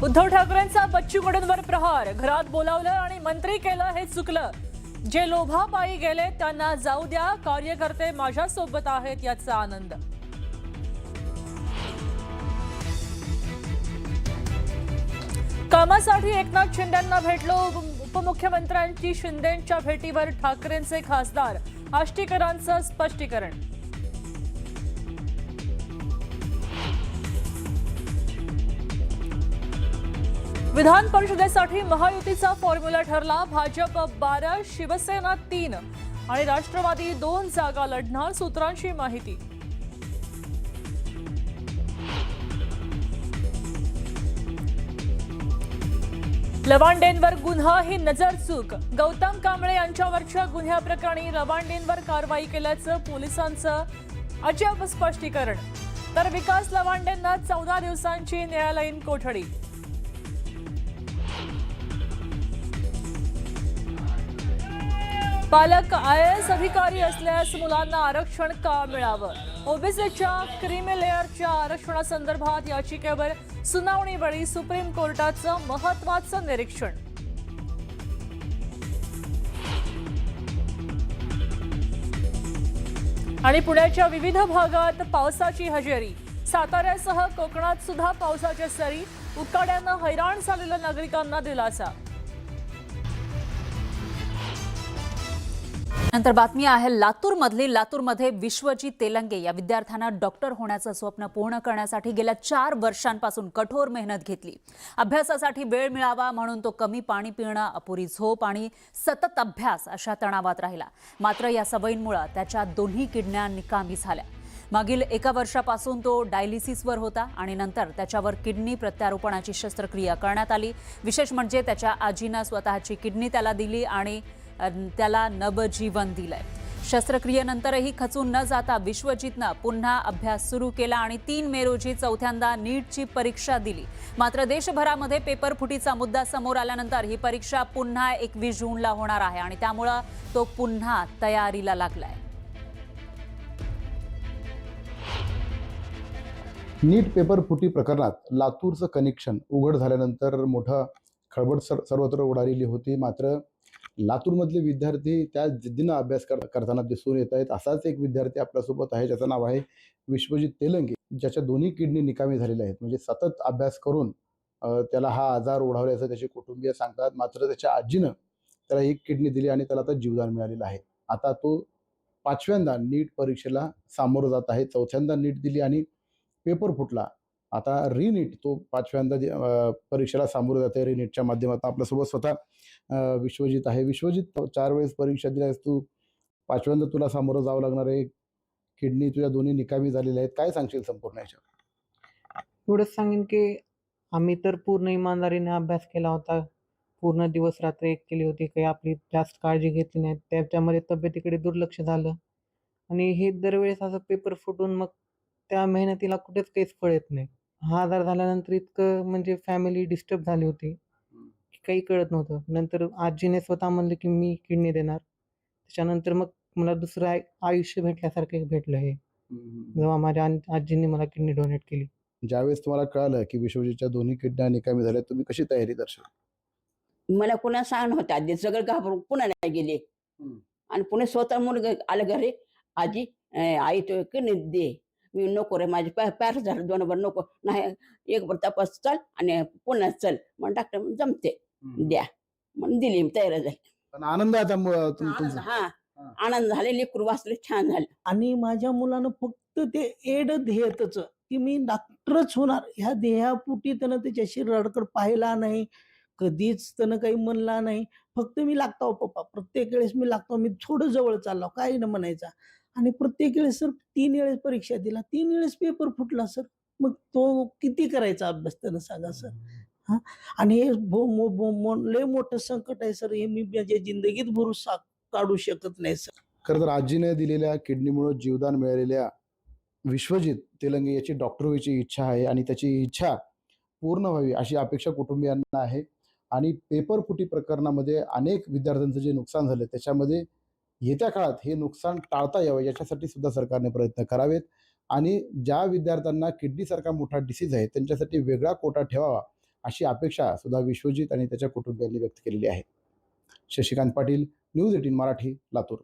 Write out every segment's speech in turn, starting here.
उद्धव ठाकरेंचा बच्चू कडूंवर प्रहार, घरात बोलावलं आणि मंत्री केलं हे चुकलं. जे लोभापायी गेले त्यांना जाऊ द्या, कार्यकर्ते माझ्या सोबत आहेत याचा आनंद. कामासाठी एकनाथ शिंदेंना भेटलो, उपमुख्यमंत्र्यांची शिंदेंच्या भेटीवर ठाकरेंचे खासदार, आष्टीकरांचं स्पष्टीकरण. विधान परिषदेसाठी महायुतीचा फॉर्म्युला ठरला. भाजप 12, शिवसेना 3 आणि राष्ट्रवादी 2 जागा लढणार, सूत्रांची माहिती. लवांडेंवर गुन्हा ही नजरचूक, गौतम कांबळे यांच्यावरच्या गुन्ह्याप्रकरणी लवांडेंवर कारवाई केल्याचं पोलिसांचं अजब स्पष्टीकरण. तर विकास लवांडेंना 14 दिवसांची न्यायालयीन कोठडी. पालक IAS अधिकारी असल्यास मुलांना आरक्षण का मिळावं? ओबीसीच्या क्रीमी लेअरच्या आरक्षणासंदर्भात याचिकेवर सुनावणीवेळी सुप्रीम कोर्टाचं महत्त्वाचं निरीक्षण. आणि पुण्याच्या विविध भागात पावसाची हजेरी, साताऱ्यासह कोकणात सुद्धा पावसाच्या सरी, उकाड्यानं हैराण झालेल्या नागरिकांना दिलासा. नंतर बातमी आहे लातूरमधली. लातूरमध्ये विश्वजित तेलंगे या विद्यार्थ्यांना डॉक्टर होण्याचं स्वप्न पूर्ण करण्यासाठी गेल्या 4 वर्षांपासून कठोर मेहनत घेतली. अभ्यासासाठी वेळ मिळावा म्हणून तो कमी पाणी पिणं, अपुरी झोप आणि सतत अभ्यास अशा तणावात राहिला. मात्र या सवयींमुळे त्याच्या दोन्ही किडन्या निकामी झाल्या. मागील 1 वर्षापासून तो डायलिसिसवर होता आणि नंतर त्याच्यावर किडनी प्रत्यारोपणाची शस्त्रक्रिया करण्यात आली. विशेष म्हणजे त्याच्या आजीनं स्वतःची किडनी त्याला दिली आणि त्याला नवजीवन दिलंय. शस्त्रक्रियेनंतरही खचून न जाता विश्वजितनं पुन्हा अभ्यास सुरू केला आणि 3 मे रोजी चौथ्यांदा नीटची परीक्षा दिली. मात्र देशभरामध्ये पेपर फुटीचा मुद्दा समोर आल्यानंतर ही परीक्षा पुन्हा 21 जूनला होणार आहे आणि त्यामुळं तो पुन्हा तयारीला लागलाय. नीट पेपर फुटी प्रकरणात लातूरचं कनेक्शन उघड झाल्यानंतर मोठा खळबळ सर्वत्र उडालेली होती. मात्र लातूरमधले विद्यार्थी त्या जिद्दीनं अभ्यास करताना दिसून येत आहेत. असाच एक विद्यार्थी आपल्यासोबत आहे, ज्याचं नाव आहे विश्वजित तेलंगे, ज्याच्या दोन्ही किडनी निकामी झालेल्या आहेत. म्हणजे सतत अभ्यास करून त्याला हा आजार ओढावल्याचं त्याचे कुटुंबीय सांगतात. मात्र त्याच्या आजीनं त्याला 1 किडनी दिली आणि त्याला आता जीवदान मिळालेलं आहे. आता तो 5व्यांदा नीट परीक्षेला सामोरं जात आहे. 4थ्यांदा नीट दिली आणि पेपर फुटला. आता रिनीट तो 5व्यांदा परीक्षेला सामोरं जात आहे. रिनीटच्या माध्यमातून आपल्यासोबत स्वतः विश्वजित आहे. विश्वजित, 4 वेळेस परीक्षा दिल्यास तू 5व्यांदा तुला सामोरं जावं लागणार आहे. किडनी तुझ्या दोन्ही निकामी झालेल्या आहेत. काय सांगशील संपूर्ण याच्यावर? एवढंच सांगेन की आम्ही तर पूर्ण इमानदारीने अभ्यास केला होता. पूर्ण दिवस रात्र एक केली होती. काही आपली जास्त काळजी घेतली नाही. त्याच्यामध्ये तब्येतीकडे दुर्लक्ष झालं आणि हे दरवेळेस असं पेपर फुटून मग त्या मेहनतीला कुठेच काहीच फळ येत नाही. हा आजार झाल्यानंतर इतकं म्हणजे फॅमिली डिस्टर्ब झाली होती की काही कळत नव्हतं. नंतर आजीने स्वतः म्हणले की मी किडनी देणार. त्याच्यानंतर मग मला दुसरं आयुष्य भेटल्यासारखं भेटलं हे, जेव्हा माझ्या आजीने मला किडनी डोनेट केली. ज्यावेळेस तुम्हाला कळालं की विश्वजितच्या दोन्ही किडन्या निकामी झाल्या, तुम्ही कशी तयारी दर्शवली? मला पुन्हा सांग होता आधी सगळं घाबरून पुन्हा नाही गेले आणि पुन्हा स्वतः मुलगा आलं घरी, आजी आई तो की दे. मी नको रे, माझे पॅर झालं 2 वर नको नाही, 1 वर तपास चल आणि पुन्हा चल. मग डॉक्टर जमते द्या म्हणून दिली, तयार झाली. पण आनंद आहे तुमचा? हा, आनंद झाले, लेकरू वाचले, छान झालं. आणि माझ्या मुलानं फक्त ते एड ध्येयच की मी डॉक्टरच होणार ह्या ध्येयापोटी त्यानं त्याच्याशी रडकड पाहिला नाही. कधीच त्यानं काही म्हणला नाही. फक्त मी लागतो पप्पा, प्रत्येक वेळेस मी लागतो, मी थोडं जवळ चाललो, काही न म्हणायचा. आणि प्रत्येक वेळेस सर 3 वेळेस परीक्षा दिला, 3 वेळेस पेपर फुटला सर. मग तो किती करायचा अभ्यास त्यानं सांगा सर. हा, आणि हे लय मोठं संकट आहे सर. हे मी माझ्या जिंदगीत भरू काढू शकत नाही सर. खरं तर आजीने दिलेल्या किडनीमुळे जीवदान मिळालेल्या विश्वजित तेलंगे याची डॉक्टर व्हायची इच्छा आहे आणि त्याची इच्छा पूर्ण व्हावी अशी अपेक्षा कुटुंबियांना आहे. आणि पेपर फुटी प्रकरणामध्ये अनेक विद्यार्थ्यांचं जे नुकसान झालं, त्याच्यामध्ये येत्या काळात हे नुकसान टाळता यावं याच्यासाठी सुद्धा सरकारने प्रयत्न करावेत. आणि ज्या विद्यार्थ्यांना किडनीसारखा मोठा डिसीज आहे त्यांच्यासाठी वेगळा कोटा ठेवावा अशी अपेक्षा सुद्धा विश्वजित आणि त्याच्या कुटुंबियांनी व्यक्त केलेली आहे. शशिकांत पाटील, न्यूज 18 मराठी, लातूर.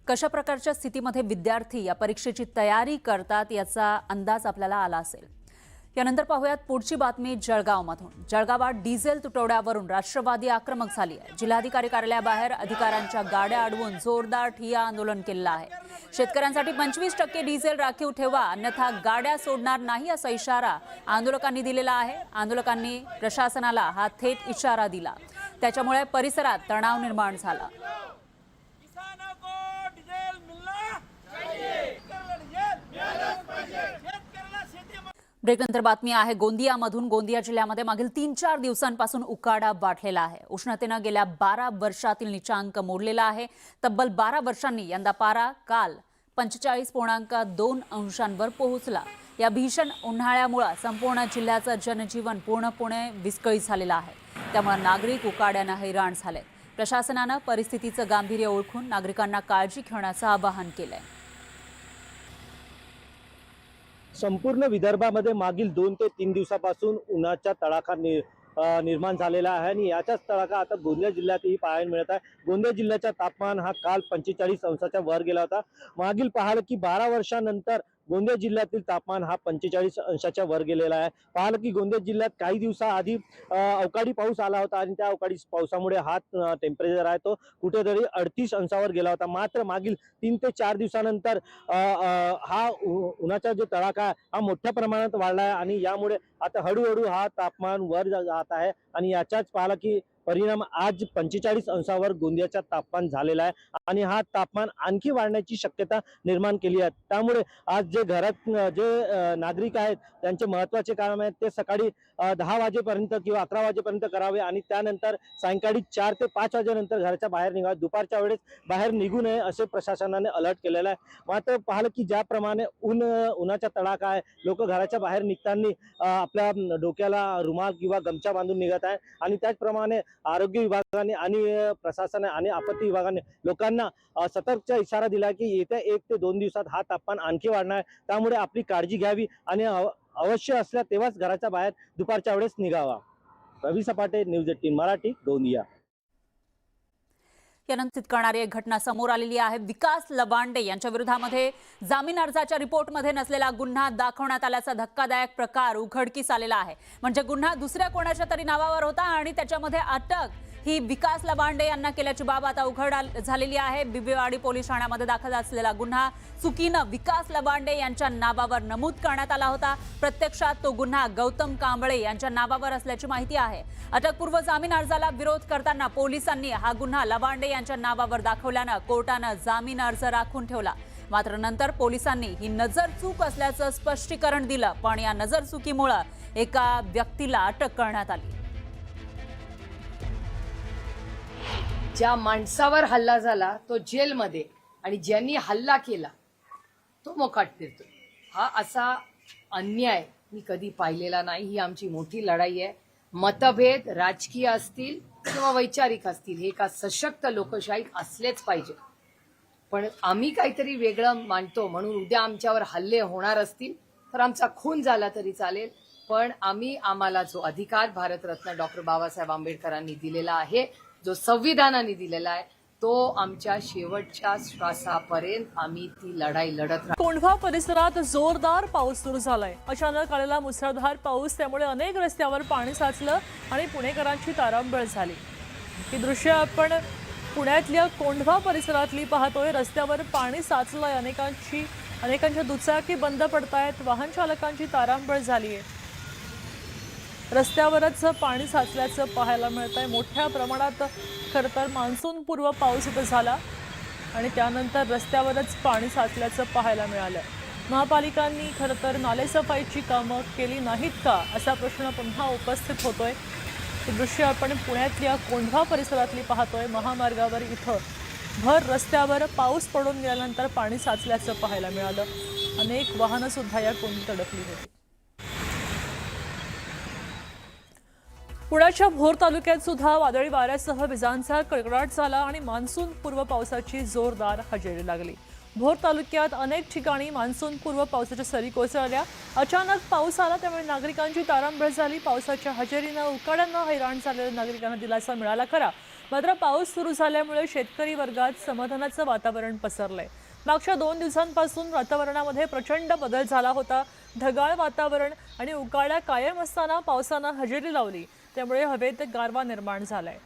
कशा प्रकारच्या स्थितीमध्ये विद्यार्थी या परीक्षेची तयारी करतात याचा अंदाज आपल्याला आला असेल. यानंतर पाहूयात पुढची बातमी जळगावमधून. जळगावात डिझेल तुटवड्यावरून राष्ट्रवादी आक्रमक झाली आहे. जिल्हाधिकारी कार्यालयाबाहेर अधिकाऱ्यांच्या गाड्या अडवून जोरदार ठिय्या आंदोलन केलं आहे. शेतकऱ्यांसाठी 25% डिझेल राखीव ठेवा, अन्यथा गाड्या सोडणार नाही असा इशारा आंदोलकांनी दिलेला आहे. आंदोलकांनी प्रशासनाला हा थेट इशारा दिला. त्याच्यामुळे परिसरात तणाव निर्माण झाला. ब्रेकनंतर बातमी आहे गोंदियामधून. गोंदिया जिल्ह्यामध्ये मागील 3-4 दिवसांपासून उकाडा वाढलेला आहे. उष्णतेनं गेल्या 12 वर्षातील नीचांक मोडलेला आहे. तब्बल 12 वर्षांनी यंदा पारा काल 45.2 अंशांवर पोहोचला. या भीषण उन्हाळ्यामुळे संपूर्ण जिल्ह्याचं जनजीवन पूर्णपणे विस्कळीत झालेलं आहे. त्यामुळे नागरिक उकाड्यानं हैराण झाले. प्रशासनानं परिस्थितीचं गांभीर्य ओळखून नागरिकांना काळजी घेण्याचं आवाहन केलंय. संपूर्ण विदर्भामध्ये मागील 2 ते 3 दिवसापासून उन्हाचा तडाखा निर्माण झालेला आहे आणि याचाच तडाखा आता गोंदिया जिल्ह्यातही पाहायला मिळत आहे. गोंदिया जिल्ह्याचा तापमान हा काल 45 अंशाच्या वर गेला होता. मागील पाहिलं की 12 वर्षानंतर गोंदिया जिल्ह्यातील तापमान हा 45 अंशाच्या वर गेलेला आहे. पाहिलं की गोंदिया जिल्ह्यात काही दिवसाआधी अवकाळी पाऊस आला होता आणि त्या अवकाळी पावसामुळे हा टेम्परेचर आहे तो कुठेतरी 38 अंशावर गेला होता. मात्र मागील 3 ते 4 दिवसानंतर हा उन्हाचा जो तडाखा आहे हा मोठ्या प्रमाणात वाढला आहे आणि यामुळे आता हळूहळू हा तापमान वर जात आहे आणि याचाच पाहिलं की परिणाम आज 45 अंशावर गोंदियाचा तापमान झालेला आहे आणि हा तापमान आणखी वाढण्याची शक्यता निर्माण केली आहे. त्यामुळे आज जे घरात जे नागरिक आहेत त्यांचे महत्त्वाचे काम आहेत ते सकाळी 10 वाजेपर्यंत किंवा 11 वाजेपर्यंत करावे आणि त्यानंतर सायंकाळी 4 ते 5 वाजेनंतर घराच्या बाहेर निघावे. दुपारच्या वेळेस बाहेर निघू नये असे प्रशासनाने अलर्ट केलेला आहे. मात्र पाहिलं की ज्याप्रमाणे उन्हाचा तडाखा आहे, लोक घराच्या बाहेर निघताना आपल्या डोक्याला रुमाल किंवा गमछा बांधून निघत आहे आणि त्याचप्रमाणे आरोग्य विभागाने आणि प्रशासन आणि आपत्ती विभागाने लोकांना सतर्कचा इशारा दिला की येत्या 1 ते 2 दिवसात हा तापमान आणखी वाढणार आहे. त्यामुळे आपली काळजी घ्यावी आणि अवश्य असल्या तेव्हाच घराच्या बाहेर दुपारच्या वेळेस निघावा. रवी सपाटे, न्यूज 18 मराठी, गोंदिया. यानंतर करणारी एक घटना समोर आलेली आहे. विकास लबांडे यांच्या विरोधामध्ये जामीन अर्जाच्या रिपोर्टमध्ये नसलेला गुन्हा दाखवण्यात आल्याचा धक्कादायक प्रकार उघडकीस आलेला आहे. म्हणजे गुन्हा दुसऱ्या कोणाच्या तरी नावावर होता आणि त्याच्यामध्ये अटक ही विकास लबांडे यांना केल्याची बाब आता उघड झालेली आहे. बिबवेवाडी पोलीस ठाण्यामध्ये दाखल असलेला गुन्हा चुकीनं विकास लबांडे यांच्या नावावर नमूद करण्यात आला होता. प्रत्यक्षात तो गुन्हा गौतम कांबळे यांच्या नावावर असल्याची माहिती आहे. अटकपूर्व जामीन अर्जाला विरोध करताना पोलिसांनी हा गुन्हा लबांडे यांच्या नावावर दाखवल्यानं कोर्टानं जामीन अर्ज राखून ठेवला. मात्र नंतर पोलिसांनी ही नजर चूक असल्याचं स्पष्टीकरण दिलं. पण या नजर चुकीमुळे एका व्यक्तीला अटक करण्यात आली. ज्या माणसावर हल्ला झाला तो जेलमध्ये आणि ज्यांनी हल्ला केला तो मोकाट फिरतो. हा असा अन्याय मी कधी पाहिलेला नाही. ही आमची मोठी लढाई आहे. मतभेद राजकीय असतील किंवा वैचारिक असतील हे एका सशक्त लोकशाहीत असलेच पाहिजे. पण आम्ही काहीतरी वेगळं मानतो म्हणून उद्या आमच्यावर हल्ले होणार असतील तर आमचा खून झाला तरी चालेल. पण आम्हाला जो अधिकार भारतरत्न डॉक्टर बाबासाहेब आंबेडकरांनी दिलेला आहे, जो संविधानाने दिलेला आहे, तो आमच्या शेवटच्या श्वासापर्यंत आम्ही ती लढाई लढत राहू. कोंढवा परिसरात जोरदार पाऊस सुरू झालाय. अचानक आलेला मुसळधार पाऊस त्यामुळे अनेक रस्त्यावर पाणी साचलं आणि पुणेकरांची तारांबळ झाली. ही दृश्य आपण पुण्यातल्या कोंढवा परिसरातली पाहतोय. रस्त्यावर पाणी साचलंय. अनेकांच्या दुचाकी बंद पडतायत. वाहन चालकांची तारांबळ झालीय. रस्त्यावरच पाणी साचल्याचं पाहायला मिळत आहे. मोठ्या प्रमाणात खरं तर मान्सूनपूर्व पाऊस इथं झाला आणि त्यानंतर रस्त्यावरच पाणी साचल्याचं पाहायला मिळालं. महापालिकांनी खरं तर नालेसफाईची कामं केली नाहीत का असा प्रश्न पुन्हा उपस्थित होतोय. हे दृश्य आपण पुण्यातल्या कोंढवा परिसरातली पाहतोय. महामार्गावर इथं भर रस्त्यावर पाऊस पडून गेल्यानंतर पाणी साचल्याचं पाहायला मिळालं. अनेक वाहनं सुद्धा या कोंडीत अडकली होती. पुण्याच्या भोर तालुक्यात सुद्धा वादळी वाऱ्यासह विजांचा कडकडाट झाला आणि मान्सून पूर्व पावसाची जोरदार हजेरी लागली. भोर तालुक्यात अनेक ठिकाणी मान्सूनपूर्व पावसाच्या सरी कोसळल्या. अचानक पाऊस आला त्यामुळे नागरिकांची तारांबळ झाली. पावसाच्या हजेरीनं उकाड्यानं हैराण झालेल्या नागरिकांना दिलासा मिळाला खरा, मात्र पाऊस सुरू झाल्यामुळे शेतकरी वर्गात समाधानाचं वातावरण पसरलंय. मागच्या 2 दिवसांपासून वातावरणामध्ये प्रचंड बदल झाला होता. ढगाळ वातावरण आणि उकाडा कायम असताना पावसानं हजेरी लावली, त्यामुळे हवेत गारवा निर्माण झालाय.